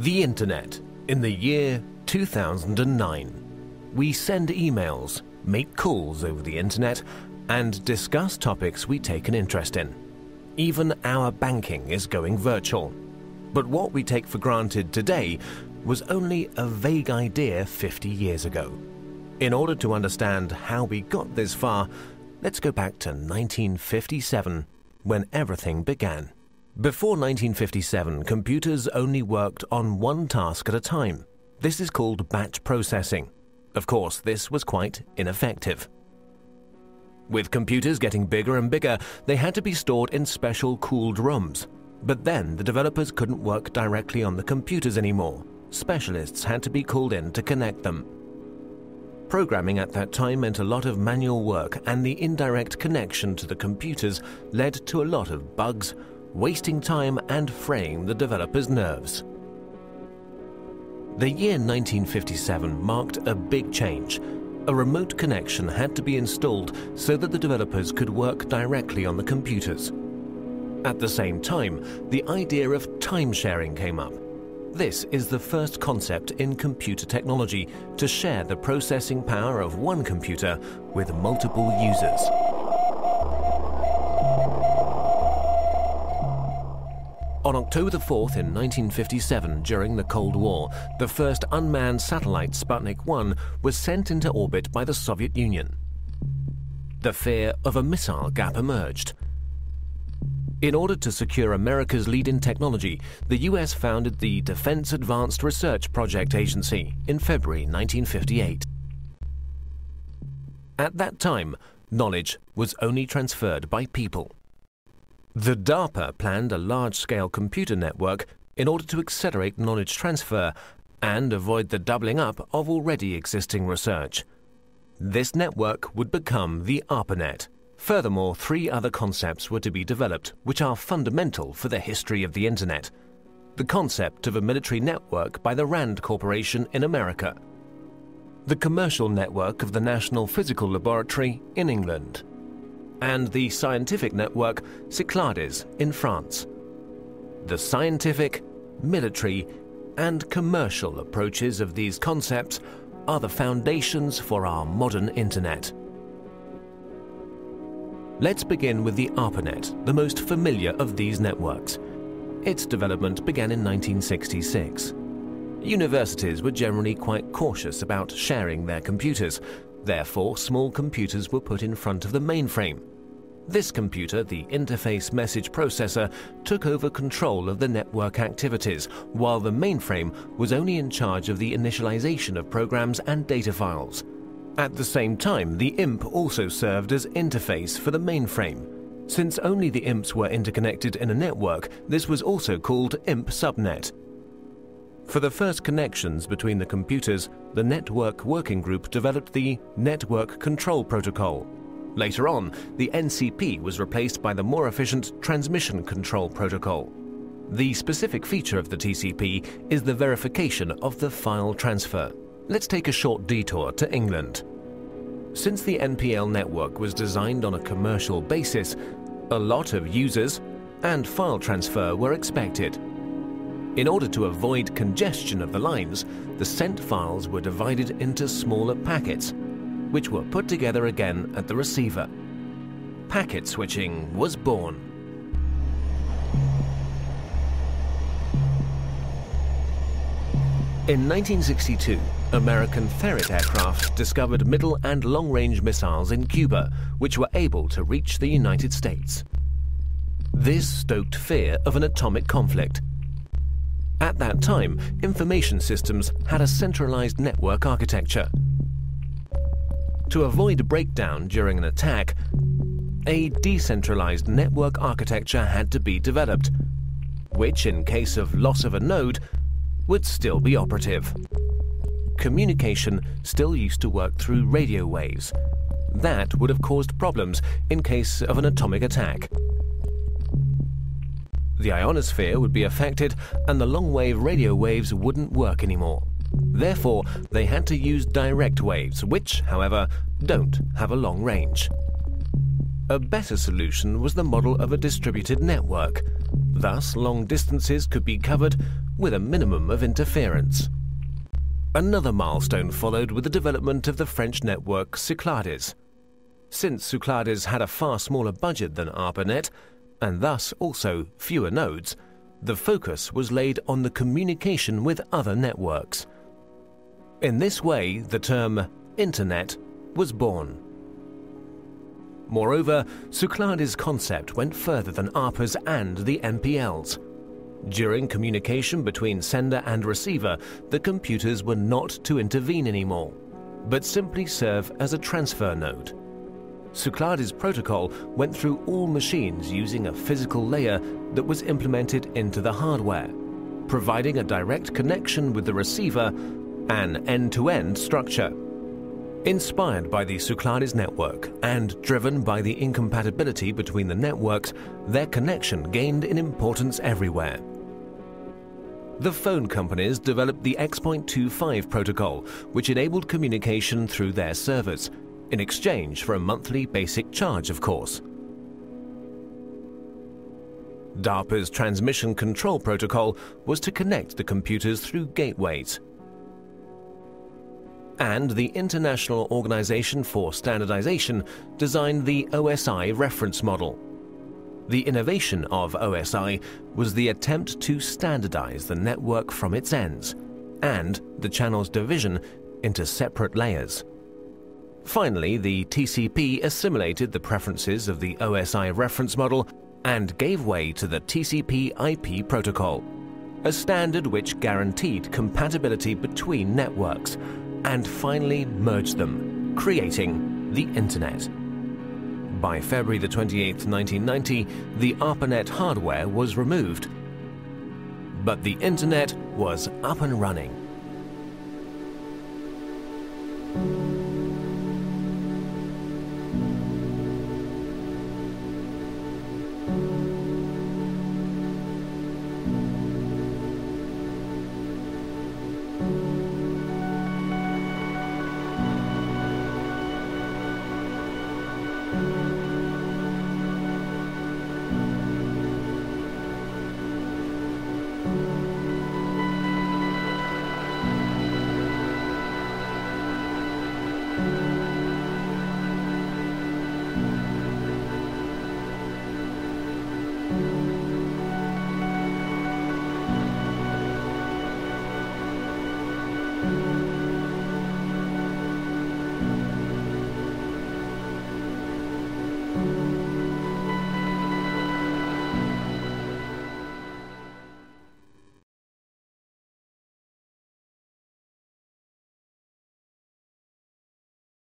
The Internet in the year 2009. We send emails, make calls over the Internet, and discuss topics we take an interest in. Even our banking is going virtual. But what we take for granted today was only a vague idea 50 years ago. In order to understand how we got this far, let's go back to 1957, when everything began. Before 1957, computers only worked on one task at a time. This is called batch processing. Of course, this was quite ineffective. With computers getting bigger and bigger, they had to be stored in special cooled rooms. But then the developers couldn't work directly on the computers anymore. Specialists had to be called in to connect them. Programming at that time meant a lot of manual work, and the indirect connection to the computers led to a lot of bugs, wasting time and fraying the developers' nerves. The year 1957 marked a big change. A remote connection had to be installed so that the developers could work directly on the computers. At the same time, the idea of time sharing came up. This is the first concept in computer technology to share the processing power of one computer with multiple users. On October 4th in 1957, during the Cold War, the first unmanned satellite Sputnik 1 was sent into orbit by the Soviet Union. The fear of a missile gap emerged. In order to secure America's lead in technology, the US founded the Defense Advanced Research Project Agency in February 1958. At that time, knowledge was only transferred by people. The DARPA planned a large-scale computer network in order to accelerate knowledge transfer and avoid the doubling up of already existing research. This network would become the ARPANET. Furthermore, 3 other concepts were to be developed, which are fundamental for the history of the Internet. The concept of a military network by the RAND Corporation in America. The commercial network of the National Physical Laboratory in England. And the scientific network Cyclades in France. The scientific, military, and commercial approaches of these concepts are the foundations for our modern Internet. Let's begin with the ARPANET, the most familiar of these networks. Its development began in 1966. Universities were generally quite cautious about sharing their computers. Therefore, small computers were put in front of the mainframe. This computer, the Interface Message Processor, took over control of the network activities, while the mainframe was only in charge of the initialization of programs and data files. At the same time, the IMP also served as interface for the mainframe. Since only the IMPs were interconnected in a network, this was also called IMP subnet. For the first connections between the computers, the Network Working Group developed the Network Control Protocol. Later on, the NCP was replaced by the more efficient Transmission Control Protocol. The specific feature of the TCP is the verification of the file transfer. Let's take a short detour to England. Since the NPL network was designed on a commercial basis, a lot of users and file transfer were expected. In order to avoid congestion of the lines, the sent files were divided into smaller packets, which were put together again at the receiver. Packet switching was born. In 1962, American Ferret aircraft discovered middle and long-range missiles in Cuba, which were able to reach the United States. This stoked fear of an atomic conflict. At that time, information systems had a centralized network architecture. To avoid a breakdown during an attack, a decentralized network architecture had to be developed, which, in case of loss of a node, would still be operative. Communication still used to work through radio waves. That would have caused problems in case of an atomic attack. The ionosphere would be affected and the long-wave radio waves wouldn't work anymore. Therefore, they had to use direct waves, which, however, don't have a long range. A better solution was the model of a distributed network. Thus, long distances could be covered with a minimum of interference. Another milestone followed with the development of the French network Cyclades. Since Cyclades had a far smaller budget than ARPANET, and thus also fewer nodes, the focus was laid on the communication with other networks. In this way, the term Internet was born. Moreover, Cyclades' concept went further than ARPA's and the MPL's. During communication between sender and receiver, the computers were not to intervene anymore, but simply serve as a transfer node. Cyclades' protocol went through all machines using a physical layer that was implemented into the hardware, providing a direct connection with the receiver, an end-to-end structure. Inspired by the Cyclades network and driven by the incompatibility between the networks, their connection gained in importance everywhere. The phone companies developed the X.25 protocol, which enabled communication through their servers, in exchange for a monthly basic charge, of course. DARPA's transmission control protocol was to connect the computers through gateways. And the International Organization for Standardization designed the OSI reference model. The innovation of OSI was the attempt to standardize the network from its ends, and the channel's division into separate layers. Finally, the TCP assimilated the preferences of the OSI reference model and gave way to the TCP/IP protocol, a standard which guaranteed compatibility between networks, and finally merged them, creating the Internet. By February the 28th, 1990, the ARPANET hardware was removed, but the Internet was up and running.